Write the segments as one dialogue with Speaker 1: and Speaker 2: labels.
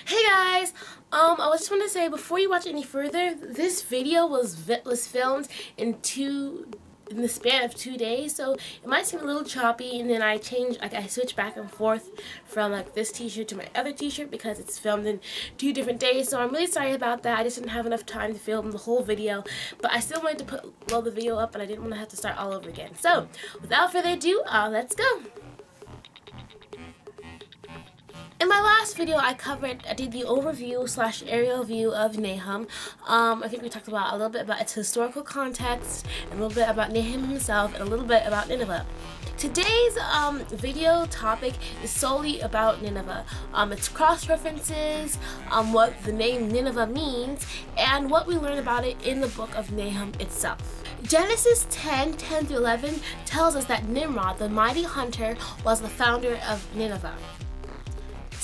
Speaker 1: Hey guys, I just want to say before you watch any further, this video was filmed in the span of 2 days, so it might seem a little choppy, and then I switch back and forth from like this t-shirt to my other t-shirt because it's filmed in 2 different days. So I'm really sorry about that. I just didn't have enough time to film the whole video, but I still wanted to load the video up, and I didn't want to have to start all over again. So without further ado, let's go. In my last video, I did the overview / aerial view of Nahum. I think we talked about a little bit about its historical context, and a little bit about Nahum himself, and a little bit about Nineveh. Today's video topic is solely about Nineveh. Its cross-references, what the name Nineveh means, and what we learn about it in the book of Nahum itself. Genesis 10:10-11 tells us that Nimrod, the mighty hunter, was the founder of Nineveh.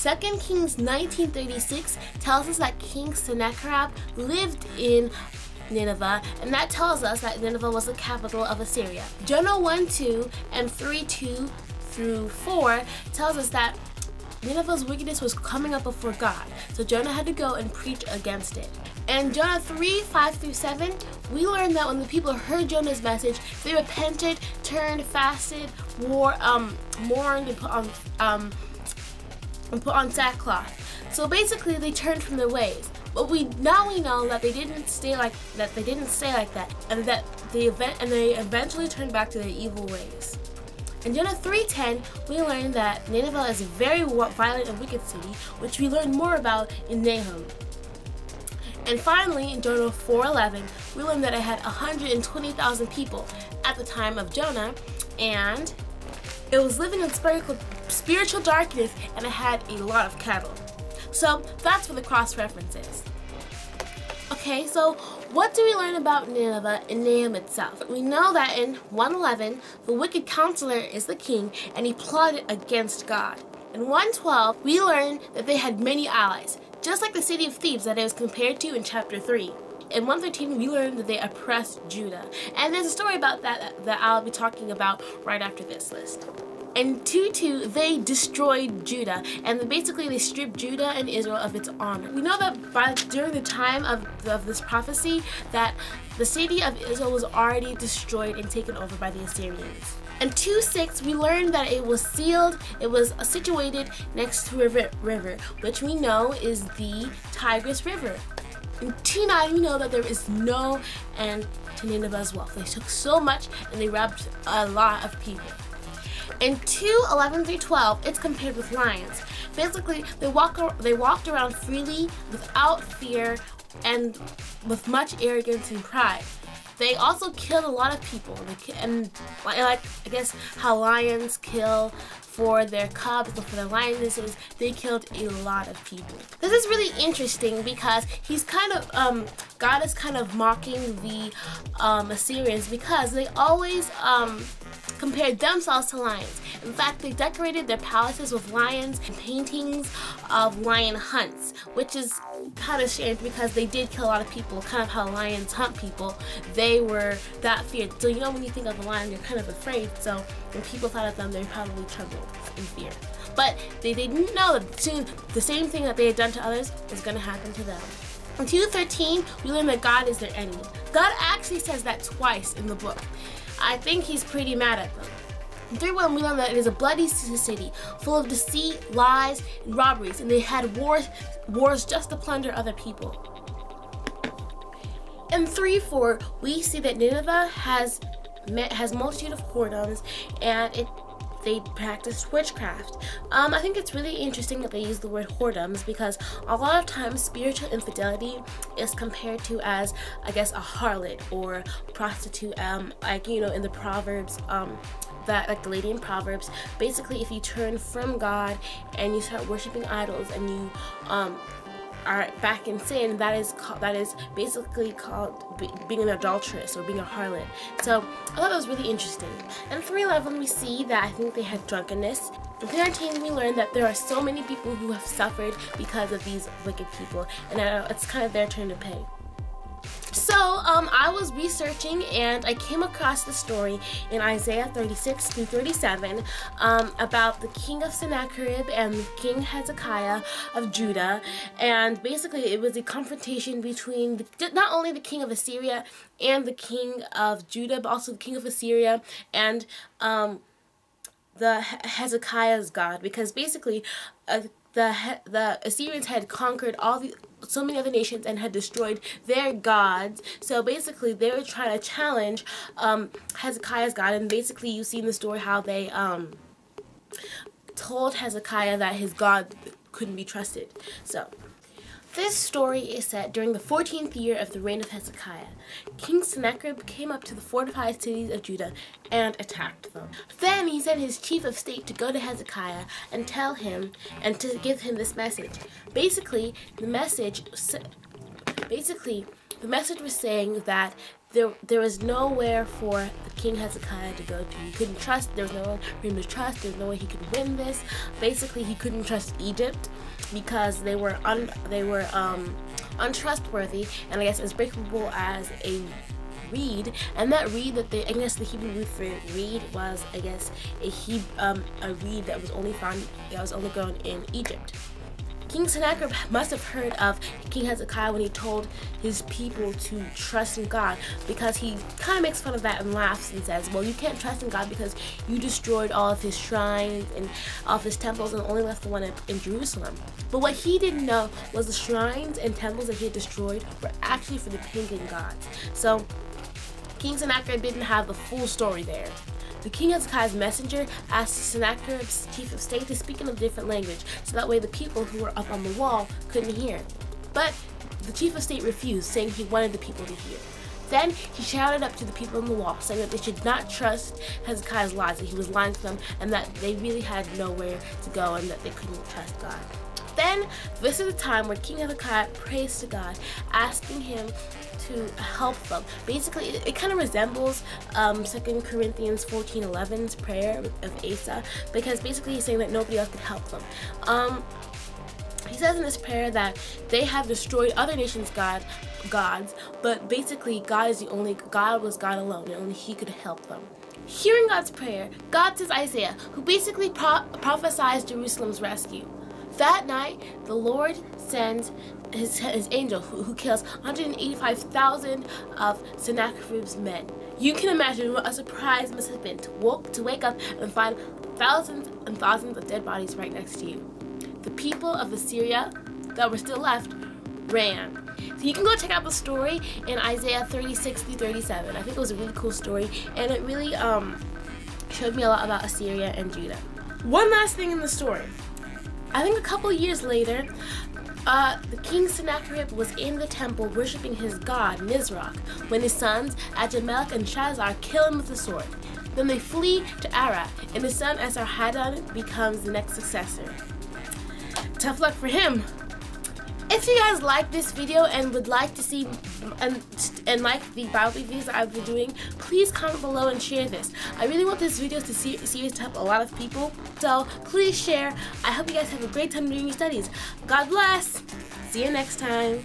Speaker 1: 2 Kings 19:36 tells us that King Sennacherib lived in Nineveh, and that tells us that Nineveh was the capital of Assyria. Jonah 1:2 and 3:2-4 tells us that Nineveh's wickedness was coming up before God, so Jonah had to go and preach against it. And Jonah 3:5-7, we learned that when the people heard Jonah's message, they repented, turned, fasted, mourned, and put on sackcloth. So basically, they turned from their ways. But now we know that they didn't stay like that. And that they eventually turned back to their evil ways. In Jonah 3:10, we learned that Nineveh is a very violent and wicked city, which we learn more about in Nahum. And finally, in Jonah 4:11, we learned that it had 120,000 people at the time of Jonah, and it was living in spiritual darkness, and it had a lot of cattle. So that's for the cross-references. Okay, so what do we learn about Nineveh in Nahum itself? We know that in 1:11, the wicked counselor is the king, and he plotted against God. In 1:12, we learn that they had many allies, just like the city of Thebes that it was compared to in chapter 3. In 1:13, we learned that they oppressed Judah. And there's a story about that I'll be talking about right after this list. In 2:2, they destroyed Judah, and basically they stripped Judah and Israel of its honor. We know that during the time of this prophecy, that the city of Israel was already destroyed and taken over by the Assyrians. In 2:6, we learned that it was sealed. It was situated next to a river, which we know is the Tigris River. In 2:9, we know that there is no end to Nineveh's wealth. They took so much, and they robbed a lot of people. In 2:11-12, it's compared with lions. Basically, they walked around freely, without fear, and with much arrogance and pride. They also killed a lot of people, and like I guess how lions kill for their cubs, but for their lionesses, they killed a lot of people. This is really interesting because God is kind of mocking the Assyrians because they always compared themselves to lions. In fact, they decorated their palaces with lions and paintings of lion hunts, which is kind of strange because they did kill a lot of people, kind of how lions hunt people. They were that feared. So you know when you think of a lion, you're kind of afraid. So when people thought of them, they probably trembled in fear. But they didn't know that soon the same thing that they had done to others was going to happen to them. In 2:13, we learn that God is their enemy. God actually says that twice in the book. I think he's pretty mad at them. In 3:1, we learn that it is a bloody city, full of deceit, lies, and robberies, and they had wars just to plunder other people. In 3:4, we see that Nineveh has multitude of whoredoms, and they practiced witchcraft. I think it's really interesting that they use the word whoredoms because a lot of times spiritual infidelity is compared to as, I guess, a harlot or prostitute, like, you know, in the Proverbs, like the lady in Proverbs. Basically, if you turn from God and you start worshiping idols and you are back in sin, that is basically called being an adulteress or being a harlot. So I thought that was really interesting. In 3:11, we see that I think they had drunkenness. In 3:19, we learned that there are so many people who have suffered because of these wicked people, and it's kind of their turn to pay. So, I was researching and I came across the story in Isaiah 36 through 37 about the king of Sennacherib and King Hezekiah of Judah. And basically it was a confrontation between not only the king of Assyria and the king of Judah, but also the king of Assyria and the Hezekiah's God, because basically the Assyrians had conquered so many other nations and had destroyed their gods. So basically they were trying to challenge Hezekiah's God, and basically you see in the story how they told Hezekiah that his God couldn't be trusted. So this story is set during the 14th year of the reign of Hezekiah. King Sennacherib came up to the fortified cities of Judah and attacked them. Then he sent his chief of state to go to Hezekiah and tell him and to give him this message. Basically, the message was saying that there was nowhere for the King Hezekiah to go to. He couldn't trust, there was no one for him to trust, there was no way he could win this. Basically, he couldn't trust Egypt because they were untrustworthy and I guess as breakable as a reed. And that reed that I guess the Hebrew word for reed was, I guess, a reed that was only grown in Egypt. King Sennacherib must have heard of King Hezekiah when he told his people to trust in God, because he kind of makes fun of that and laughs and says, well, you can't trust in God because you destroyed all of his shrines and all of his temples and only left the one in Jerusalem. But what he didn't know was the shrines and temples that he had destroyed were actually for the pagan gods. So King Sennacherib didn't have the full story there. The King Hezekiah's messenger asked Sennacherib's chief of state to speak in a different language, so that way the people who were up on the wall couldn't hear. But the chief of state refused, saying he wanted the people to hear. Then he shouted up to the people on the wall, saying that they should not trust Hezekiah's lies, that he was lying to them, and that they really had nowhere to go and that they couldn't trust God. Then, this is the time where King Hezekiah prays to God, asking him to help them. Basically, it kind of resembles 2 Corinthians 14:11's prayer of Asa, because basically he's saying that nobody else could help them. He says in this prayer that they have destroyed other nations' gods, but basically God was God alone, and only He could help them. Hearing God's prayer, God says Isaiah, who basically prophesies Jerusalem's rescue. That night, the Lord sends his angel who kills 185,000 of Sennacherib's men. You can imagine what a surprise must have been to wake up and find thousands and thousands of dead bodies right next to you. The people of Assyria that were still left ran. So you can go check out the story in Isaiah 36 through 37. I think it was a really cool story, and it really showed me a lot about Assyria and Judah. One last thing in the story. I think a couple years later, the king Sennacherib was in the temple worshiping his god Nisroch when his sons Ahimelech and Shazar kill him with the sword. Then they flee to Arad, and his son Esarhaddon becomes the next successor. Tough luck for him. If you guys like this video and would like to see and like the Bible videos that I've been doing, please comment below and share this. I really want this video to help a lot of people, so please share. I hope you guys have a great time doing your studies. God bless. See you next time.